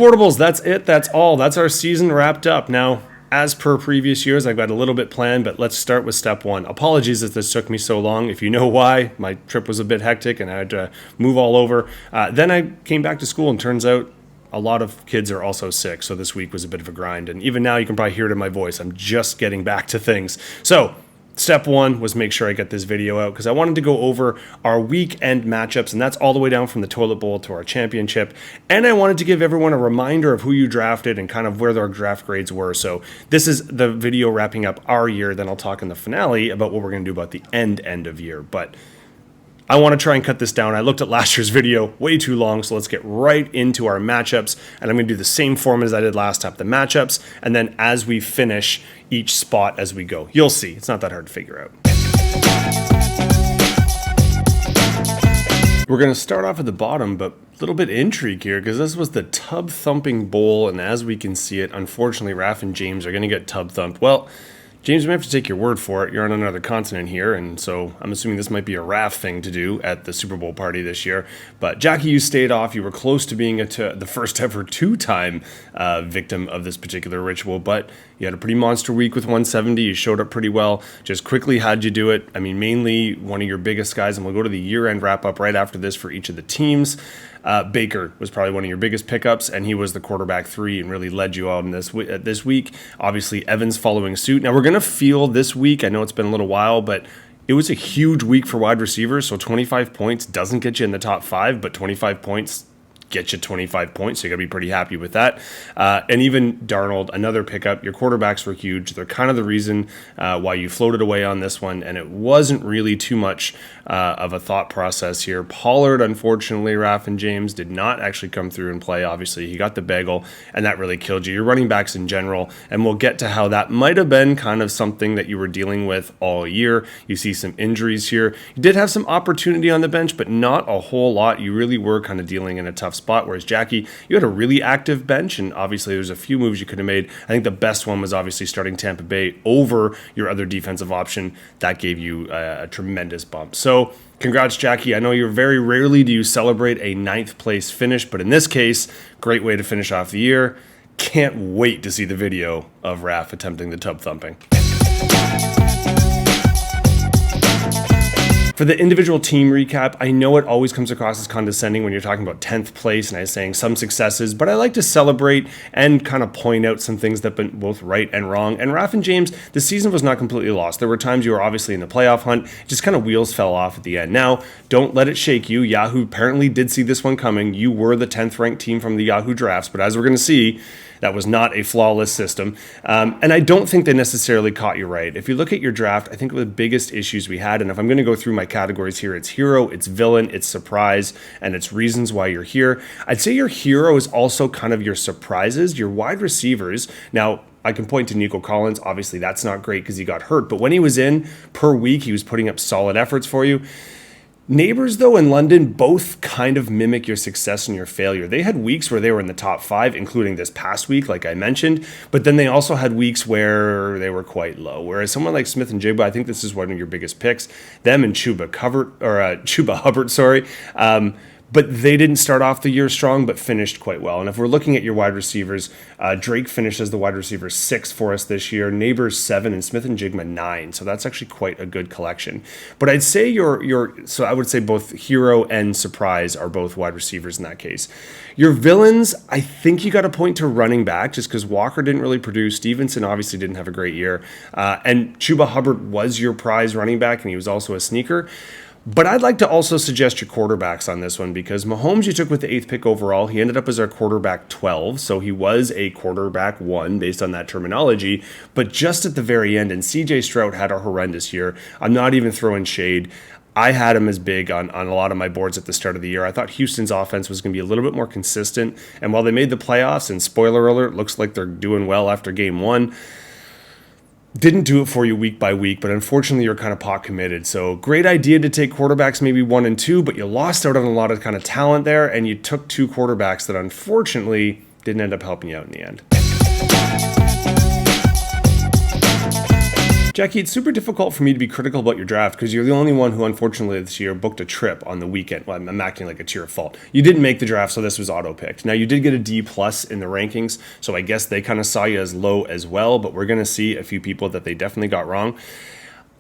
Supportables, that's it. That's all. That's our season wrapped up. Now, as per previous years, I've got a little bit planned, but let's start with step one. Apologies that this took me so long. If you know why, my trip was a bit hectic and I had to move all over. Then I came back to school and turns out a lot of kids are also sick. So this week was a bit of a grind. And even now you can probably hear it in my voice. I'm just getting back to things. So step one was make sure I get this video out because I wanted to go over our weekend matchups, and that's all the way down from the toilet bowl to our championship. And I wanted to give everyone a reminder of who you drafted and kind of where their draft grades were. So this is the video wrapping up our year. Then I'll talk in the finale about what we're going to do about the end of year. But I want to try and cut this down. I looked at last year's video, way too long, so let's get right into our matchups. And I'm going to do the same format as I did last time, the matchups, and then as we finish each spot as we go. You'll see, it's not that hard to figure out. We're going to start off at the bottom, but a little bit intrigue here because this was the tub thumping bowl, and as we can see it, unfortunately, Raph and James are going to get tub thumped. Well, James, we have to take your word for it. You're on another continent here, and so I'm assuming this might be a Raph thing to do at the Super Bowl party this year. But Jackie, you stayed off. You were close to being the first ever two-time victim of this particular ritual, but you had a pretty monster week with 170. You showed up pretty well. Just quickly, how'd you do it? I mean, mainly one of your biggest guys, and we'll go to the year-end wrap-up right after this for each of the teams. Baker was probably one of your biggest pickups, and he was the quarterback 3 and really led you out in this week. Obviously, Evans following suit. Now, we're going to feel this week, I know it's been a little while, but it was a huge week for wide receivers, so 25 points doesn't get you in the top 5, but 25 points get you 25 points, so you got to be pretty happy with that. And even Darnold, another pickup. Your quarterbacks were huge. They're kind of the reason why you floated away on this one, and it wasn't really too much of a thought process here. Pollard, unfortunately, Raph and James did not actually come through and play. Obviously, he got the bagel, and that really killed you. Your running backs in general, and we'll get to how that might have been kind of something that you were dealing with all year. You see some injuries here. You did have some opportunity on the bench, but not a whole lot. You really were kind of dealing in a tough spot, whereas Jackie, you had a really active bench, and obviously there's a few moves you could have made. I think the best one was obviously starting Tampa Bay over your other defensive option. That gave you a tremendous bump. So congrats, Jackie. I know you're very rarely do you celebrate a 9th place finish, but in this case, great way to finish off the year. Can't wait to see the video of Raph attempting the tub thumping. For the individual team recap, I know it always comes across as condescending when you're talking about 10th place and I was saying some successes, but I like to celebrate and kind of point out some things that have been both right and wrong. And Raph and James, the season was not completely lost. There were times you were obviously in the playoff hunt, just kind of wheels fell off at the end. Now, don't let it shake you. Yahoo apparently did see this one coming. You were the 10th ranked team from the Yahoo drafts, but as we're going to see, that was not a flawless system. And I don't think they necessarily caught you right. If you look at your draft, I think the biggest issues we had, and if I'm going to go through my categories here, it's hero, it's villain, it's surprise, and it's reasons why you're here. I'd say your hero is also kind of your surprises, your wide receivers. Now, I can point to Nico Collins. Obviously, that's not great because he got hurt. But when he was in per week, he was putting up solid efforts for you. Neighbors, though, in London, both kind of mimic your success and your failure. They had weeks where they were in the top 5, including this past week, like I mentioned, but then they also had weeks where they were quite low. Whereas someone like Smith and Jigba, I think this is one of your biggest picks, them and Chuba Hubbard, but they didn't start off the year strong, but finished quite well. And if we're looking at your wide receivers, Drake finished as the wide receiver 6 for us this year, Neighbors 7, and Smith and Jigma 9. So that's actually quite a good collection. But I'd say so I would say both hero and surprise are both wide receivers in that case. Your villains, I think you got to point to running back just because Walker didn't really produce. Stevenson obviously didn't have a great year. And Chuba Hubbard was your prize running back, and he was also a sneaker. But I'd like to also suggest your quarterbacks on this one because Mahomes you took with the 8th pick overall. He ended up as our quarterback 12, so he was a quarterback 1 based on that terminology. But just at the very end, and CJ Stroud had a horrendous year. I'm not even throwing shade. I had him as big on a lot of my boards at the start of the year. I thought Houston's offense was going to be a little bit more consistent. And while they made the playoffs, and spoiler alert, looks like they're doing well after game 1, didn't do it for you week by week, but unfortunately you're kind of pot committed. So great idea to take quarterbacks maybe 1 and 2, but you lost out on a lot of kind of talent there, and you took 2 quarterbacks that unfortunately didn't end up helping you out in the end. Jackie, it's super difficult for me to be critical about your draft because you're the only one who, unfortunately, this year booked a trip on the weekend. Well, I'm acting like it's your fault. You didn't make the draft, so this was auto-picked. Now, you did get a D plus in the rankings, so I guess they kind of saw you as low as well, but we're going to see a few people that they definitely got wrong.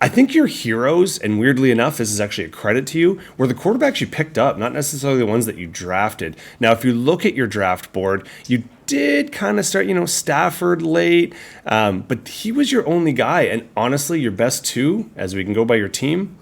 I think your heroes, and weirdly enough, this is actually a credit to you, were the quarterbacks you picked up, not necessarily the ones that you drafted. Now, if you look at your draft board, you did kind of start, Stafford late, but he was your only guy. And honestly, your best two, as we can go by your team,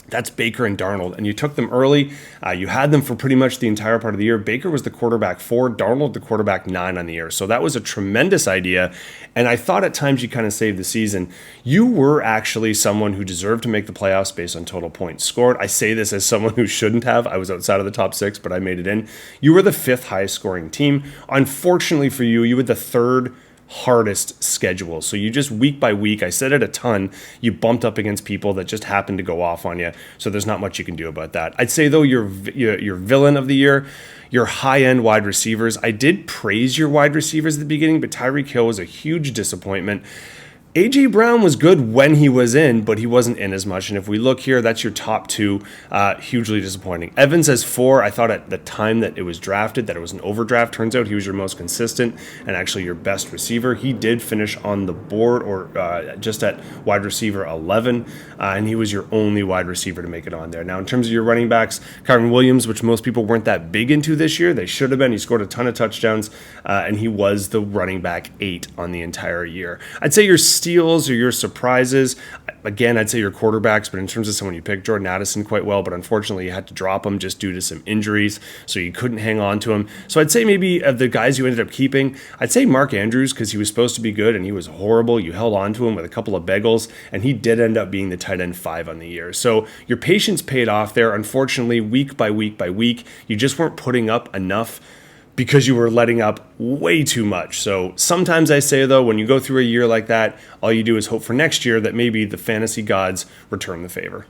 that's Baker and Darnold, and you took them early. You had them for pretty much the entire part of the year. Baker was the quarterback 4, Darnold the quarterback 9 on the year. So that was a tremendous idea, and I thought at times you kind of saved the season. You were actually someone who deserved to make the playoffs based on total points scored. I say this as someone who shouldn't have. I was outside of the top 6, but I made it in. You were the 5th highest scoring team. Unfortunately for you, you were the 3rd hardest schedule. So you just week by week, I said it a ton, you bumped up against people that just happened to go off on you. So there's not much you can do about that. I'd say though your villain of the year, your high-end wide receivers. I did praise your wide receivers at the beginning, but Tyreek Hill was a huge disappointment. A.J. Brown was good when he was in, but he wasn't in as much. And if we look here, that's your top 2. Hugely disappointing. Evans has 4. I thought at the time that it was drafted that it was an overdraft. Turns out he was your most consistent and actually your best receiver. He did finish on the board or just at wide receiver 11, and he was your only wide receiver to make it on there. Now, in terms of your running backs, Kyron Williams, which most people weren't that big into this year, they should have been. He scored a ton of touchdowns, and he was the running back 8 on the entire year. I'd say your steals or your surprises, again, I'd say your quarterbacks, but in terms of someone you picked, Jordan Addison quite well, but unfortunately you had to drop him just due to some injuries, so you couldn't hang on to him. So I'd say maybe of the guys you ended up keeping, I'd say Mark Andrews, because he was supposed to be good and he was horrible. You held on to him with a couple of bagels, and he did end up being the tight end 5 on the year. So your patience paid off there. Unfortunately, week by week by week, you just weren't putting up enough because you were letting up way too much. So sometimes I say, though, when you go through a year like that, all you do is hope for next year that maybe the fantasy gods return the favor.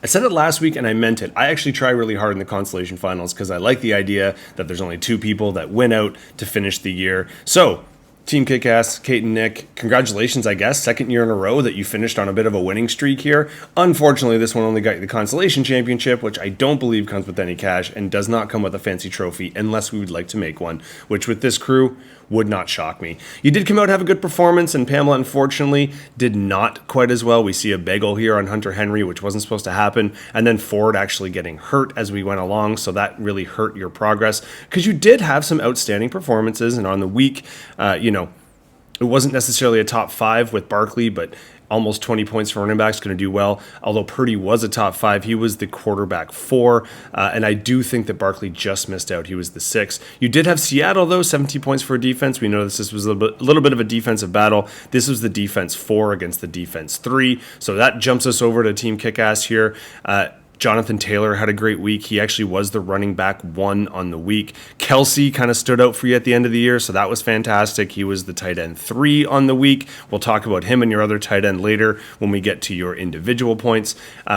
I said it last week and I meant it. I actually try really hard in the consolation finals because I like the idea that there's only 2 people that win out to finish the year. So Team Kickass, Kate and Nick, congratulations, I guess. 2nd year in a row that you finished on a bit of a winning streak here. Unfortunately, this one only got you the consolation championship, which I don't believe comes with any cash and does not come with a fancy trophy unless we would like to make one, which with this crew would not shock me. You did come out and have a good performance, and Pamela, unfortunately, did not quite as well. We see a bagel here on Hunter Henry, which wasn't supposed to happen, and then Ford actually getting hurt as we went along, so that really hurt your progress, because you did have some outstanding performances, and on the week, it wasn't necessarily a top 5 with Barkley, but almost 20 points for running backs, going to do well. Although Purdy was a top 5, he was the quarterback 4, and I do think that Barkley just missed out. He was the 6. You did have Seattle, though, 17 points for a defense. We noticed this was a little bit of a defensive battle. This was the defense 4 against the defense 3, so that jumps us over to Team Kickass here. Jonathan Taylor had a great week. He actually was the running back 1 on the week. Kelsey kind of stood out for you at the end of the year, so that was fantastic. He was the tight end 3 on the week. We'll talk about him and your other tight end later when we get to your individual points.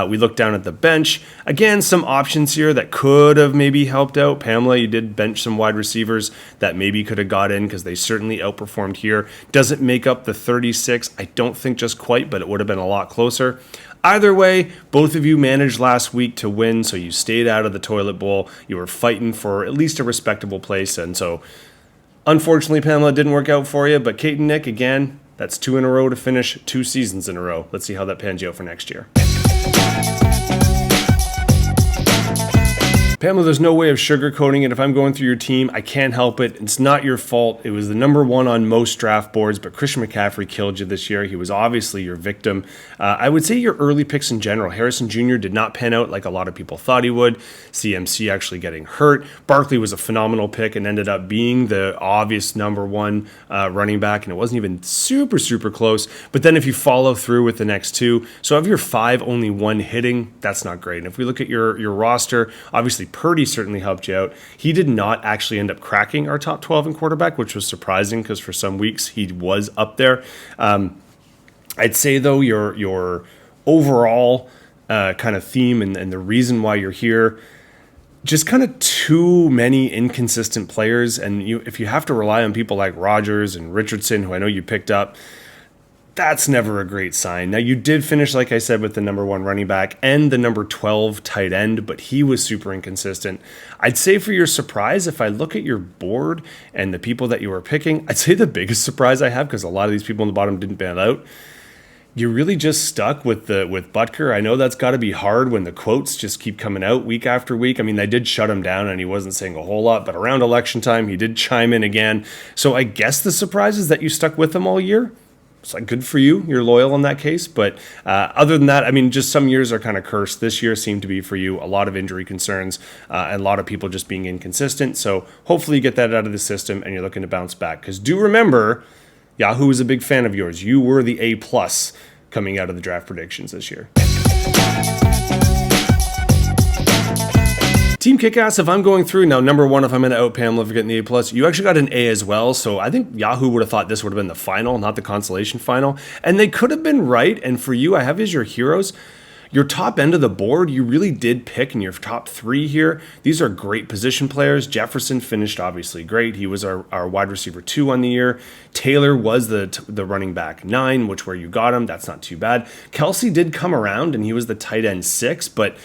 We look down at the bench. Again, some options here that could have maybe helped out. Pamela, you did bench some wide receivers that maybe could have got in because they certainly outperformed here. Doesn't make up the 36. I don't think just quite, but it would have been a lot closer. Either way, both of you managed last week to win, so you stayed out of the toilet bowl. You were fighting for at least a respectable place, and so unfortunately, Pamela, didn't work out for you, but Kate and Nick, again, that's 2 in a row to finish 2 seasons in a row. Let's see how that pans you out for next year. Pamela, there's no way of sugarcoating it. If I'm going through your team, I can't help it. It's not your fault. It was the number 1 on most draft boards, but Christian McCaffrey killed you this year. He was obviously your victim. I would say your early picks in general. Harrison Jr. did not pan out like a lot of people thought he would. CMC actually getting hurt. Barkley was a phenomenal pick and ended up being the obvious number 1 running back, and it wasn't even super close. But then if you follow through with the next 2, so of your 5, only 1 hitting, that's not great. And if we look at your roster, obviously Purdy certainly helped you out. He did not actually end up cracking our top 12 in quarterback, which was surprising because for some weeks he was up there. I'd say, though, your overall kind of theme and the reason why you're here, just kind of too many inconsistent players. And if you have to rely on people like Rogers and Richardson, who I know you picked up, that's never a great sign. Now, you did finish, like I said, with the number 1 running back and the number 12 tight end, but he was super inconsistent. I'd say for your surprise, if I look at your board and the people that you were picking, I'd say the biggest surprise I have, because a lot of these people on the bottom didn't ban out, you really just stuck with Butker. I know that's got to be hard when the quotes just keep coming out week after week. I mean, they did shut him down and he wasn't saying a whole lot, but around election time, he did chime in again. So I guess the surprise is that you stuck with him all year. It's like, good for you. You're loyal in that case. But other than that, I mean, just some years are kind of cursed. This year seemed to be for you a lot of injury concerns and a lot of people just being inconsistent. So hopefully you get that out of the system and you're looking to bounce back. Because do remember, Yahoo was a big fan of yours. You were the A+ coming out of the draft predictions this year. Team Kickass, if I'm going through now, number 1, if I'm going to out Pamela for getting the A+, you actually got an A as well. So I think Yahoo would have thought this would have been the final, not the consolation final. And they could have been right. And for you, I have as your heroes. Your top end of the board, you really did pick in your top 3 here. These are great position players. Jefferson finished obviously great. He was our wide receiver 2 on the year. Taylor was the running back 9, which where you got him, that's not too bad. Kelsey did come around and he was the tight end 6, but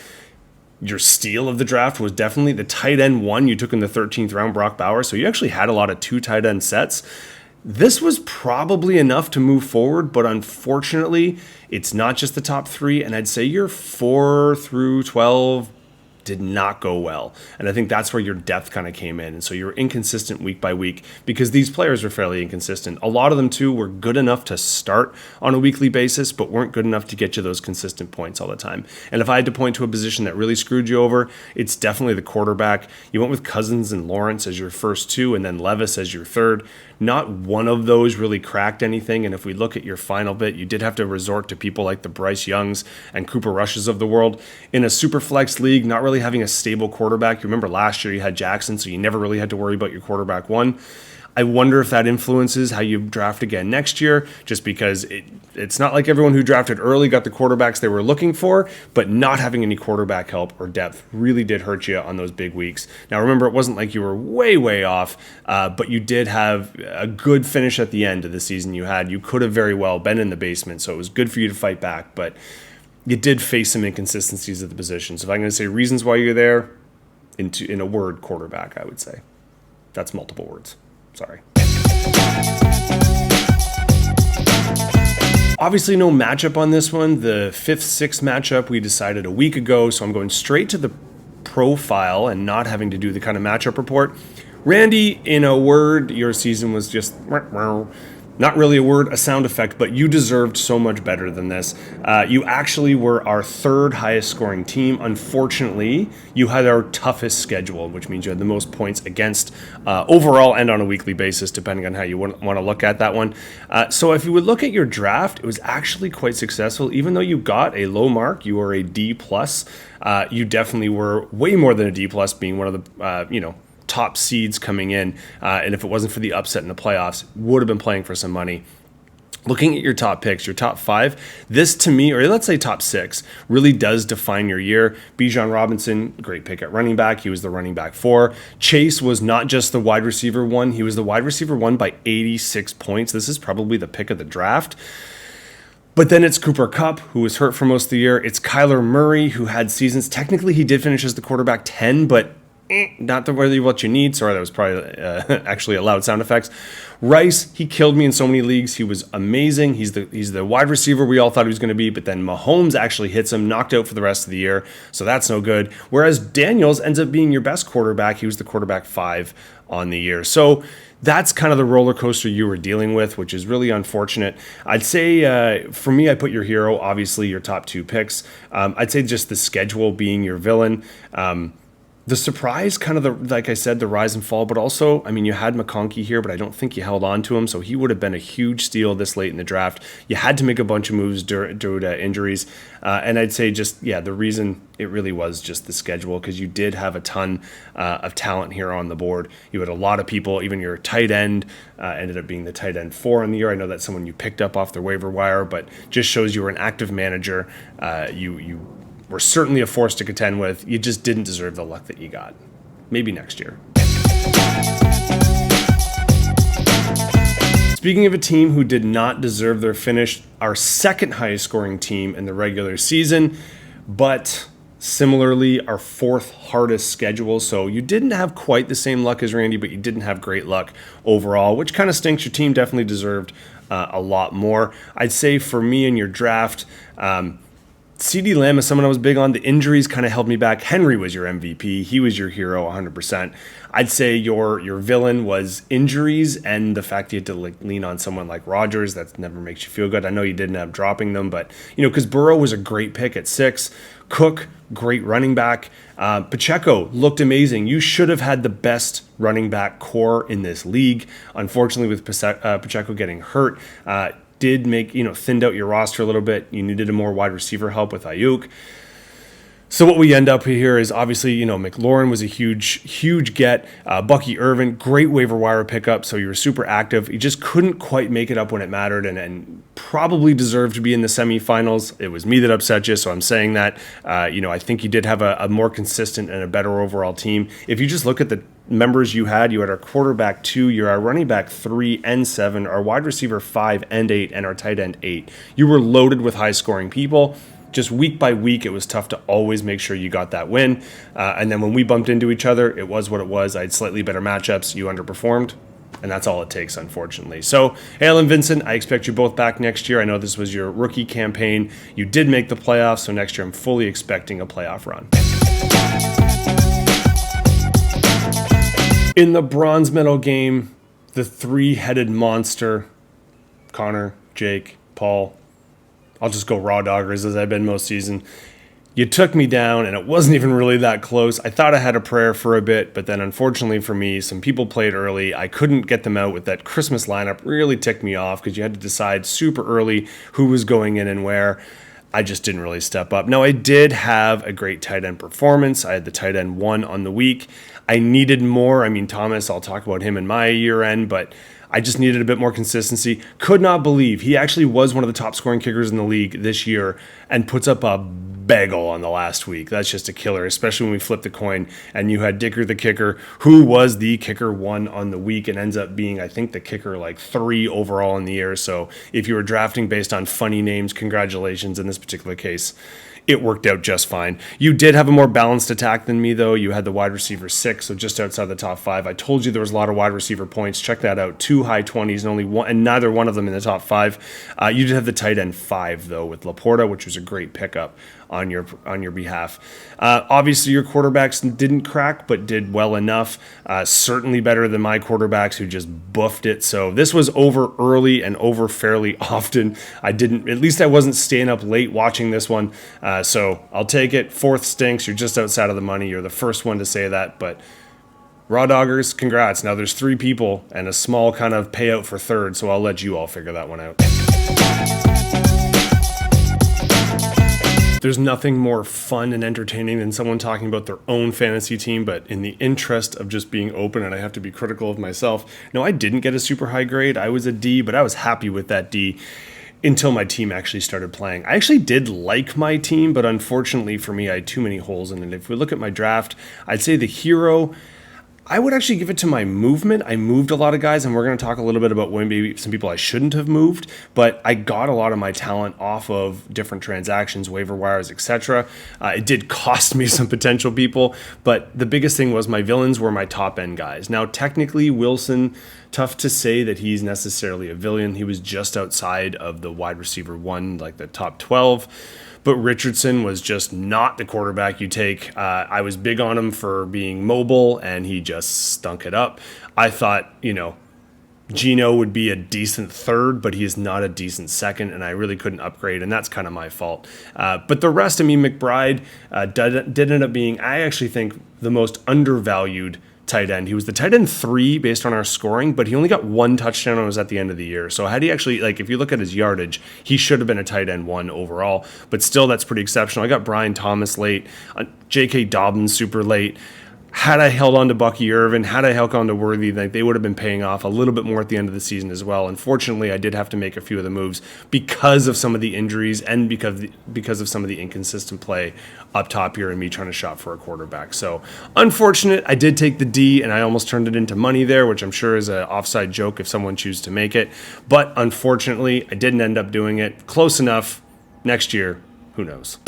your steal of the draft was definitely the tight end 1 you took in the 13th round, Brock Bowers. So you actually had a lot of 2 tight end sets. This was probably enough to move forward, but unfortunately, it's not just the top 3. And I'd say your 4 through 12 did not go well. And I think that's where your depth kind of came in. And so you were inconsistent week by week because these players were fairly inconsistent. A lot of them, too, were good enough to start on a weekly basis, but weren't good enough to get you those consistent points all the time. And if I had to point to a position that really screwed you over, it's definitely the quarterback. You went with Cousins and Lawrence as your first 2, and then Levis as your third. Not one of those really cracked anything. And if we look at your final bit, you did have to resort to people like the Bryce Youngs and Cooper Rushes of the world. In a super flex league, not really having a stable quarterback. You remember last year you had Jackson, so you never really had to worry about your quarterback 1. I wonder if that influences how you draft again next year, just because it's not like everyone who drafted early got the quarterbacks they were looking for, but not having any quarterback help or depth really did hurt you on those big weeks. Now, remember, it wasn't like you were way, way off, but you did have a good finish at the end of the season you could have very well been in the basement, so it was good for you to fight back, but you did face some inconsistencies at the position. So if I'm going to say reasons why you're there, in a word, quarterback, I would say. That's multiple words. Sorry. Obviously, no matchup on this one. The 5th, 6th matchup we decided a week ago, so I'm going straight to the profile and not having to do the kind of matchup report. Randy, in a word, your season was just not really a word, a sound effect, but you deserved so much better than this. You actually were our 3rd highest scoring team. Unfortunately, you had our toughest schedule, which means you had the most points against overall and on a weekly basis, depending on how you want to look at that one. So if you would look at your draft, it was actually quite successful. Even though you got a low mark, you were a D+. You definitely were way more than a D+, being one of the, top seeds coming in, and if it wasn't for the upset in the playoffs, would have been playing for some money. Looking at your top picks, your top 5, this to me, or let's say top 6, really does define your year. Bijan Robinson, great pick at running back. He was the running back 4. Chase was not just the wide receiver 1. He was the wide receiver 1 by 86 points. This is probably the pick of the draft. But then it's Cooper Kupp, who was hurt for most of the year. It's Kyler Murray, who had seasons. Technically, he did finish as the quarterback 10, but not really what you need. Sorry, that was probably actually a loud sound effects. Rice, he killed me in so many leagues. He was amazing. He's the wide receiver we all thought he was going to be, but then Mahomes actually hits him, knocked out for the rest of the year, so that's no good. Whereas Daniels ends up being your best quarterback. He was the quarterback 5 on the year. So that's kind of the roller coaster you were dealing with, which is really unfortunate. I'd say, for me, I put your hero, obviously your top 2 picks. I'd say just the schedule being your villain. The surprise, kind of like I said, the rise and fall, but also, I mean, you had McConkey here, but I don't think you held on to him, so he would have been a huge steal this late in the draft. You had to make a bunch of moves due to injuries, and I'd say just, the reason it really was just the schedule, because you did have a ton of talent here on the board. You had a lot of people, even your tight end ended up being the tight end 4 on the year. I know that's someone you picked up off the waiver wire, but just shows you were an active manager. You were certainly a force to contend with. You just didn't deserve the luck that you got. Maybe next year. Speaking of a team who did not deserve their finish, our second highest scoring team in the regular season, but similarly, our fourth hardest schedule. So you didn't have quite the same luck as Randy, but you didn't have great luck overall, which kind of stinks. Your team definitely deserved a lot more. I'd say for me in your draft, CeeDee Lamb is someone I was big on. The injuries kind of held me back. Henry was your MVP. He was your hero 100%. I'd say your villain was injuries and the fact you had to lean on someone like Rodgers. That never makes you feel good. I know you didn't have dropping them, but because Burrow was a great pick at 6. Cook, great running back. Pacheco looked amazing. You should have had the best running back core in this league. Unfortunately, with Pacheco getting hurt, did make, thinned out your roster a little bit. You needed a more wide receiver help with Ayuk. So what we end up here is obviously, McLaurin was a huge get. Bucky Irvin, great waiver wire pickup. So you were super active. You just couldn't quite make it up when it mattered and probably deserved to be in the semifinals. It was me that upset you. So I'm saying that, I think you did have a more consistent and a better overall team. If you just look at the members you had our quarterback 2, you're our running back 3 and 7, our wide receiver 5 and 8, and our tight end 8. You were loaded with high scoring people. Just week by week, it was tough to always make sure you got that win. And then when we bumped into each other, it was what it was. I had slightly better matchups. You underperformed. And that's all it takes, unfortunately. So, Alan Vincent, I expect you both back next year. I know this was your rookie campaign. You did make the playoffs, so next year I'm fully expecting a playoff run. In the bronze medal game, the 3-headed monster, Connor, Jake, Paul, I'll just go raw doggers as I've been most season. You took me down, and it wasn't even really that close. I thought I had a prayer for a bit, but then unfortunately for me, some people played early. I couldn't get them out with that Christmas lineup. Really ticked me off because you had to decide super early who was going in and where. I just didn't really step up. Now, I did have a great tight end performance. I had the tight end 1 on the week. I needed more. Thomas, I'll talk about him in my year end, but I just needed a bit more consistency. Could not believe he actually was one of the top scoring kickers in the league this year and puts up a bagel on the last week. That's just a killer, especially when we flipped the coin and you had Dicker the kicker, who was the kicker 1 on the week and ends up being, I think, the kicker 3 overall in the year. So if you were drafting based on funny names, congratulations in this particular case. It worked out just fine. You did have a more balanced attack than me, though. You had the wide receiver 6, so just outside the top 5. I told you there was a lot of wide receiver points. Check that out. 2 high 20s and only one, and neither one of them in the top 5. You did have the tight end 5, though, with Laporta, which was a great pickup on your behalf. Obviously, your quarterbacks didn't crack, but did well enough. Certainly better than my quarterbacks who just buffed it. So this was over early and over fairly often. At least I wasn't staying up late watching this one. So I'll take it. 4th stinks. You're just outside of the money. You're the first one to say that, but raw doggers, congrats. Now there's 3 people and a small kind of payout for 3rd, so I'll let you all figure that one out. There's nothing more fun and entertaining than someone talking about their own fantasy team, but in the interest of just being open, and I have to be critical of myself, no, I didn't get a super high grade. I was a D, but I was happy with that D until my team actually started playing. I actually did like my team, but unfortunately for me, I had too many holes in it. If we look at my draft, I'd say the hero, I would actually give it to my movement. I moved a lot of guys, and we're going to talk a little bit about when maybe some people I shouldn't have moved, but I got a lot of my talent off of different transactions, waiver wires, etc. It did cost me some potential people, but the biggest thing was my villains were my top end guys. Now, technically, Wilson, tough to say that he's necessarily a villain. He was just outside of the wide receiver 1, like the top 12. But Richardson was just not the quarterback you take. I was big on him for being mobile, and he just stunk it up. I thought, Geno would be a decent 3rd, but he is not a decent 2nd, and I really couldn't upgrade, and that's kind of my fault. But the rest, McBride did end up being, I actually think, the most undervalued tight end. He was the tight end 3 based on our scoring, but he only got 1 touchdown and was at the end of the year. So had he actually, if you look at his yardage, he should have been a tight end 1 overall, but still that's pretty exceptional. I got Brian Thomas late, J.K. Dobbins super late. had I held on to Bucky Irvin, had I held on to Worthy, like they would have been paying off a little bit more at the end of the season as well. Unfortunately, I did have to make a few of the moves because of some of the injuries and because of some of the inconsistent play up top here and me trying to shop for a quarterback. So unfortunate, I did take the D and I almost turned it into money there, which I'm sure is an offside joke if someone chooses to make it. But unfortunately, I didn't end up doing it. Close enough. Next year, who knows?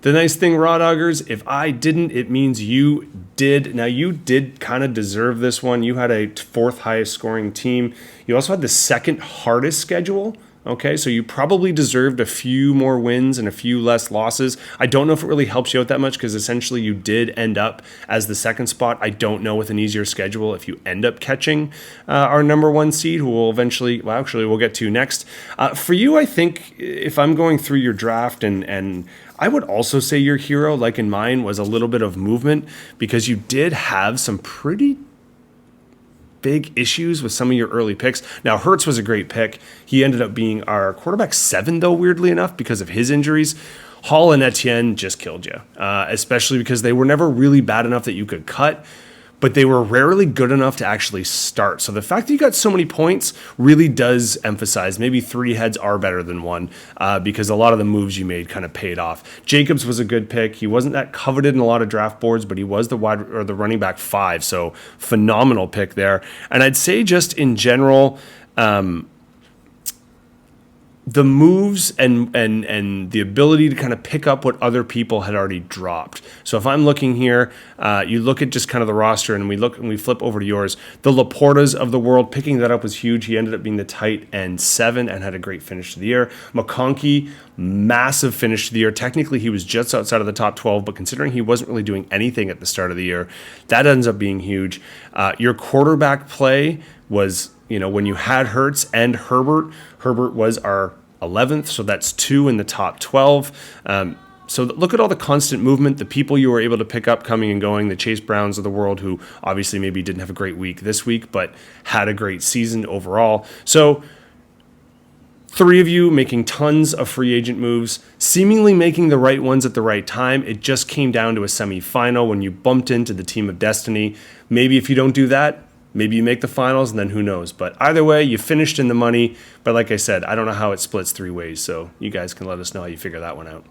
The nice thing, Raw Doggers, if I didn't, it means you did. Now, you did kind of deserve this one. You had a fourth highest scoring team. You also had the second hardest schedule. Okay, so you probably deserved a few more wins and a few less losses. I don't know if it really helps you out that much because essentially you did end up as the second spot. I don't know with an easier schedule if you end up catching our number one seed, who will eventually, well, actually, we'll get to next. For you, I think if I'm going through your draft and I would also say your hero, like in mine, was a little bit of movement because you did have some pretty big issues with some of your early picks. Now, Hurts was a great pick. He ended up being our quarterback 7, though, weirdly enough, because of his injuries. Hall and Etienne just killed you, especially because they were never really bad enough that you could cut, but they were rarely good enough to actually start. So the fact that you got so many points really does emphasize maybe 3 heads are better than 1 because a lot of the moves you made kind of paid off. Jacobs was a good pick. He wasn't that coveted in a lot of draft boards, but he was the running back 5. So phenomenal pick there. And I'd say just in general, the moves and the ability to kind of pick up what other people had already dropped. So if I'm looking here, you look at just kind of the roster and we flip over to yours. The Laportas of the world, picking that up was huge. He ended up being the tight end 7 and had a great finish to the year. McConkey, massive finish to the year. Technically, he was just outside of the top 12, but considering he wasn't really doing anything at the start of the year, that ends up being huge. Your quarterback play was, when you had Hurts and Herbert was our 11th, so that's 2 in the top 12. So look at all the constant movement, the people you were able to pick up coming and going, the Chase Browns of the world, who obviously maybe didn't have a great week this week, but had a great season overall. So 3 of you making tons of free agent moves, seemingly making the right ones at the right time. It just came down to a semifinal when you bumped into the team of destiny. Maybe if you don't do that, maybe you make the finals, and then who knows. But either way, you finished in the money. But like I said, I don't know how it splits 3 ways, so you guys can let us know how you figure that one out.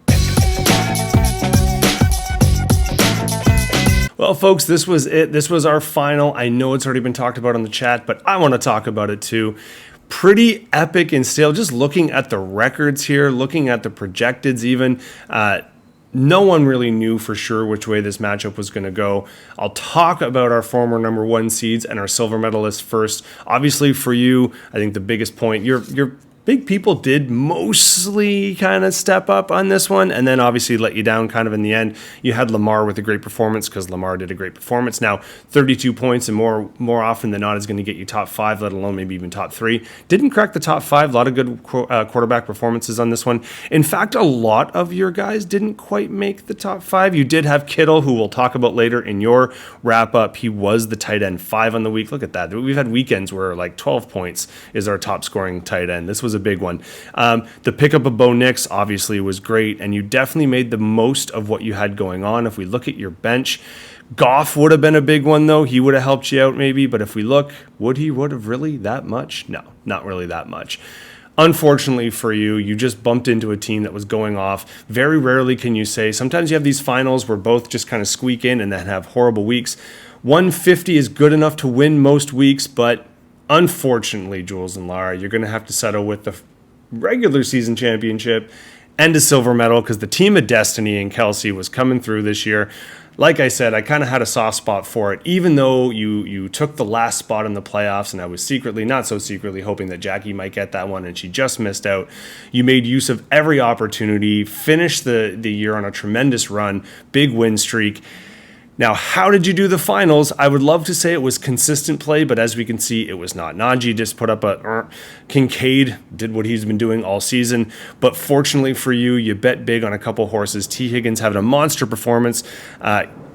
Well, folks, this was it. This was our final. I know it's already been talked about on the chat, but I want to talk about it too. Pretty epic and still just looking at the records here, looking at the projecteds even. No one really knew for sure which way this matchup was going to go. I'll talk about our former number 1 seeds and our silver medalists first. Obviously, for you, I think the biggest point, your big people did mostly kind of step up on this one and then obviously let you down kind of in the end. You had Lamar with a great performance because Lamar did a great performance. Now, 32 points and more often than not is going to get you top 5, let alone maybe even top 3. Didn't crack the top 5. A lot of good quarterback performances on this one. In fact, a lot of your guys didn't quite make the top 5. You did have Kittle, who we'll talk about later in your wrap-up. He was the tight end 5 on the week. Look at that. We've had weekends where like 12 points is our top scoring tight end. This was a big one. The pickup of Bo Nix obviously was great, and you definitely made the most of what you had going on. If we look at your bench, Goff would have been a big one, though. He would have helped you out maybe, but if we look, would have really that much? No, not really that much. Unfortunately for you, you just bumped into a team that was going off. Very rarely can you say, sometimes you have these finals where both just kind of squeak in and then have horrible weeks. 150 is good enough to win most weeks, but unfortunately, Jules and Lara, you're going to have to settle with the regular season championship and a silver medal because the team of destiny and Kelsey was coming through this year. Like I said, I kind of had a soft spot for it, even though you took the last spot in the playoffs, and I was secretly, not so secretly, hoping that Jackie might get that one, and she just missed out. You made use of every opportunity, finished the year on a tremendous run, big win streak. Now, how did you do the finals? I would love to say it was consistent play, but as we can see, it was not. Najee just put up a Kincaid did what he's been doing all season, but fortunately for you, you bet big on a couple horses. T. Higgins having a monster performance.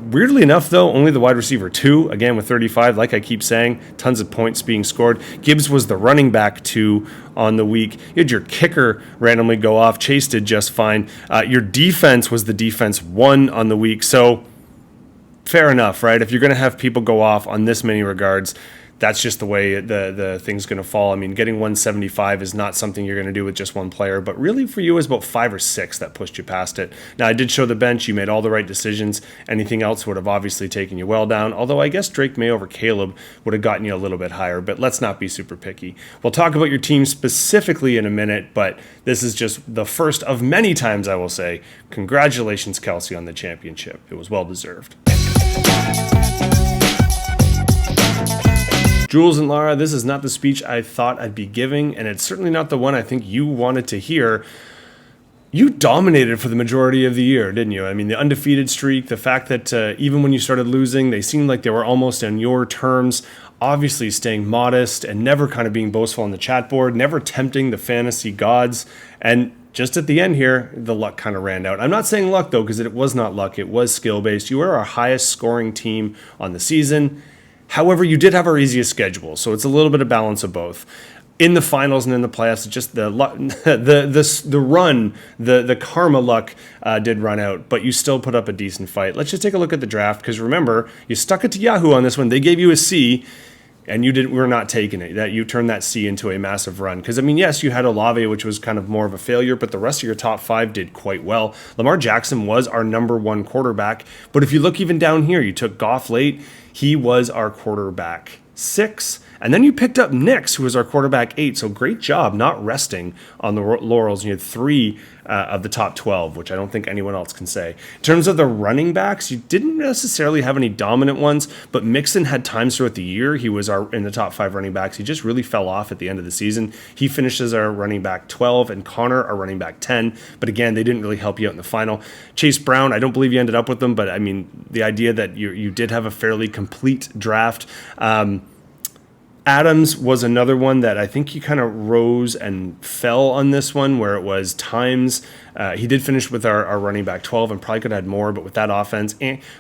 Weirdly enough, though, only the wide receiver 2, again with 35, like I keep saying, tons of points being scored. Gibbs was the running back 2 on the week. You had your kicker randomly go off. Chase did just fine. Your defense was the defense 1 on the week, so fair enough, right? If you're going to have people go off on this many regards, that's just the way the thing's going to fall. I mean, getting 175 is not something you're going to do with just one player, but really for you, it was about 5 or 6 that pushed you past it. Now, I did show the bench. You made all the right decisions. Anything else would have obviously taken you well down, although I guess Drake May over Caleb would have gotten you a little bit higher, but let's not be super picky. We'll talk about your team specifically in a minute, but this is just the first of many times I will say, congratulations, Kelsey, on the championship. It was well deserved. Jules and Lara, this is not the speech I thought I'd be giving, and it's certainly not the one I think you wanted to hear. You dominated for the majority of the year, didn't you? I mean, the undefeated streak, the fact that even when you started losing, they seemed like they were almost on your terms, obviously staying modest and never kind of being boastful on the chat board, never tempting the fantasy gods, and just at the end here, the luck kind of ran out. I'm not saying luck, though, because it was not luck. It was skill-based. You were our highest scoring team on the season. However, you did have our easiest schedule, so it's a little bit of balance of both. In the finals and in the playoffs, just the run, the karma luck did run out, but you still put up a decent fight. Let's just take a look at the draft, because remember, you stuck it to Yahoo on this one. They gave you a C, and we're not taking it. That you turned that C into a massive run. Because, I mean, yes, you had Olave, which was kind of more of a failure, but the rest of your top 5 did quite well. Lamar Jackson was our number 1 quarterback, but if you look even down here, you took Goff late. He was our quarterback 6. And then you picked up Nix, who was our quarterback 8. So great job not resting on the laurels. You had 3 of the top 12, which I don't think anyone else can say. In terms of the running backs, you didn't necessarily have any dominant ones, but Mixon had times throughout the year. He was in the top 5 running backs. He just really fell off at the end of the season. He finishes our running back 12 and Connor our running back 10. But again, they didn't really help you out in the final. Chase Brown, I don't believe you ended up with them, but I mean, the idea that you did have a fairly complete draft. Adams was another one that I think he kind of rose and fell on this one, where it was times. He did finish with our running back 12 and probably could have had more, but with that offense.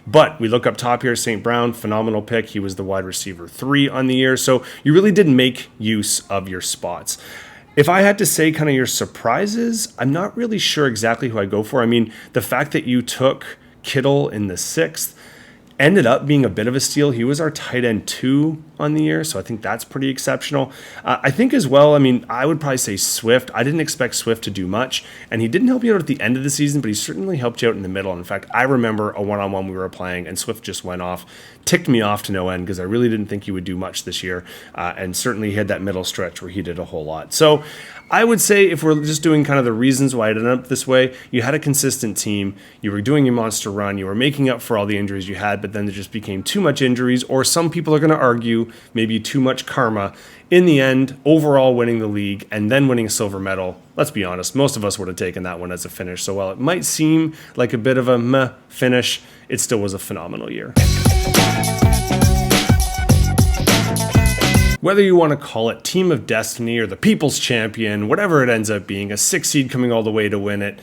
But we look up top here, St. Brown, phenomenal pick. He was the wide receiver 3 on the year. So you really did make use of your spots. If I had to say kind of your surprises, I'm not really sure exactly who I go for. I mean, the fact that you took Kittle in the 6th ended up being a bit of a steal. He was our tight end 2 on the year, so I think that's pretty exceptional. I think as well, I mean, I would probably say Swift. I didn't expect Swift to do much, and he didn't help you out at the end of the season, but he certainly helped you out in the middle. In fact, I remember a one-on-one we were playing, and Swift just went off, ticked me off to no end, because I really didn't think he would do much this year, and certainly he had that middle stretch where he did a whole lot. So I would say if we're just doing kind of the reasons why it ended up this way, you had a consistent team, you were doing your monster run, you were making up for all the injuries you had, but then there just became too much injuries, or some people are going to argue maybe too much karma. In the end, overall winning the league and then winning a silver medal, let's be honest, most of us would have taken that one as a finish. So while it might seem like a bit of a meh finish, it still was a phenomenal year. Whether you want to call it Team of Destiny or the People's Champion, whatever it ends up being, a 6 seed coming all the way to win it,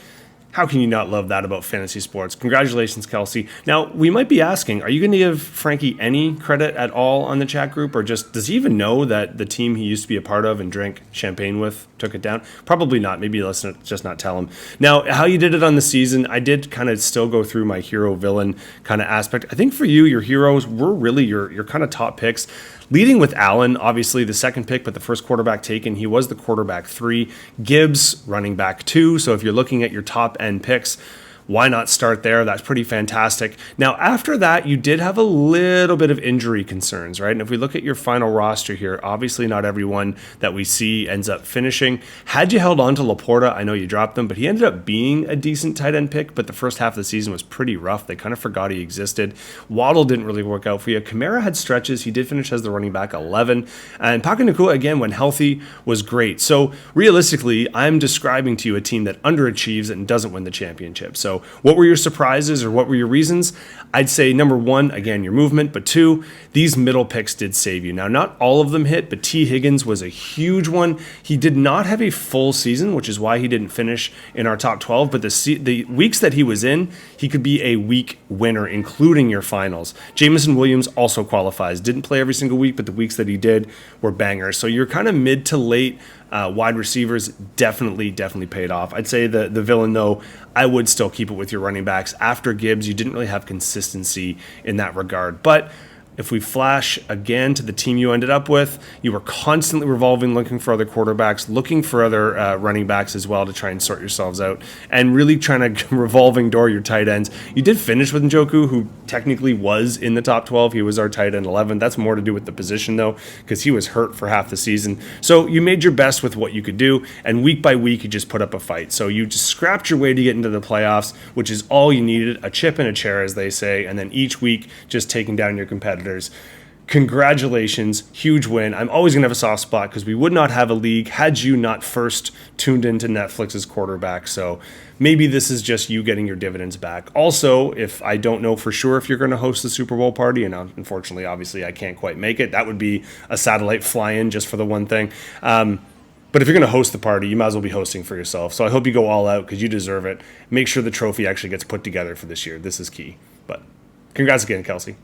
how can you not love that about fantasy sports? Congratulations, Kelsey. Now, we might be asking, are you going to give Frankie any credit at all on the chat group? Or just, does he even know that the team he used to be a part of and drank champagne with took it down? Probably not. Maybe let's just not tell him. Now, how you did it on the season, I did kind of still go through my hero-villain kind of aspect. I think for you, your heroes were really your kind of top picks. Leading with Allen, obviously the second pick, but the first quarterback taken, he was the quarterback 3. Gibbs, running back 2. So if you're looking at your top end picks, why not start there? That's pretty fantastic. Now, after that, you did have a little bit of injury concerns, right? And if we look at your final roster here, obviously not everyone that we see ends up finishing. Had you held on to Laporta, I know you dropped him, but he ended up being a decent tight end pick, but the first half of the season was pretty rough. They kind of forgot he existed. Waddle didn't really work out for you. Kamara had stretches. He did finish as the running back 11. And Puka Nacua, again, when healthy, was great. So realistically, I'm describing to you a team that underachieves and doesn't win the championship. So So what were your surprises or what were your reasons? I'd say number one, again, your movement, but two, these middle picks did save you. Now, not all of them hit, but T. Higgins was a huge one. He did not have a full season, which is why he didn't finish in our top 12, but the weeks that he was in, he could be a week winner, including your finals. Jameson Williams also qualifies. Didn't play every single week, but the weeks that he did were bangers. So you're kind of mid to late wide receivers definitely paid off. I'd say the villain, though, I would still keep it with your running backs. After Gibbs, you didn't really have consistency in that regard. But if we flash again to the team you ended up with, you were constantly revolving, looking for other quarterbacks, looking for other running backs as well to try and sort yourselves out, and really trying to revolving door your tight ends. You did finish with Njoku, who technically was in the top 12. He was our tight end 11. That's more to do with the position, though, because he was hurt for half the season. So you made your best with what you could do, and week by week, you just put up a fight. So you just scrapped your way to get into the playoffs, which is all you needed, a chip in a chair, as they say, and then each week just taking down your competitors. Congratulations, huge win. I'm always going to have a soft spot because we would not have a league had you not first tuned into Netflix's quarterback. So maybe this is just you getting your dividends back. Also, if I don't know for sure if you're going to host the Super Bowl party, and unfortunately, obviously, I can't quite make it, that would be a satellite fly-in just for the one thing. But if you're going to host the party, you might as well be hosting for yourself. So I hope you go all out because you deserve it. Make sure the trophy actually gets put together for this year. This is key. But congrats again, Kelsey.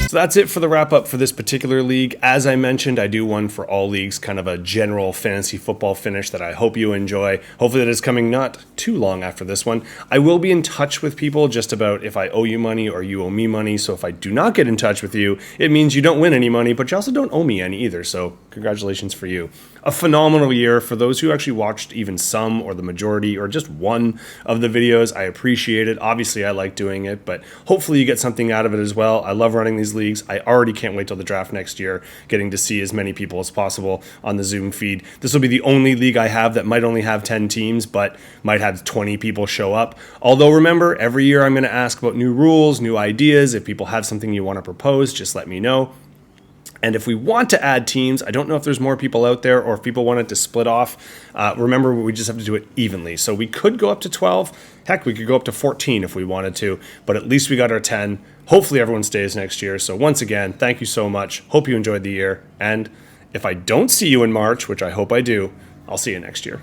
So that's it for the wrap up for this particular league. As I mentioned, I do one for all leagues, kind of a general fantasy football finish that I hope you enjoy. Hopefully that is coming not too long after this one. I will be in touch with people just about if I owe you money or you owe me money. So if I do not get in touch with you, it means you don't win any money, but you also don't owe me any either. So congratulations for you. A phenomenal year for those who actually watched even some or the majority or just one of the videos. I appreciate it. Obviously, I like doing it, but hopefully you get something out of it as well. I love running these leagues. I already can't wait till the draft next year, getting to see as many people as possible on the Zoom feed. This will be the only league I have that might only have 10 teams, but might have 20 people show up. Although remember, every year I'm going to ask about new rules, new ideas. If people have something you want to propose, just let me know. And if we want to add teams, I don't know if there's more people out there or if people want it to split off. Remember, we just have to do it evenly. So we could go up to 12. Heck, we could go up to 14 if we wanted to. But at least we got our 10. Hopefully everyone stays next year. So once again, thank you so much. Hope you enjoyed the year. And if I don't see you in March, which I hope I do, I'll see you next year.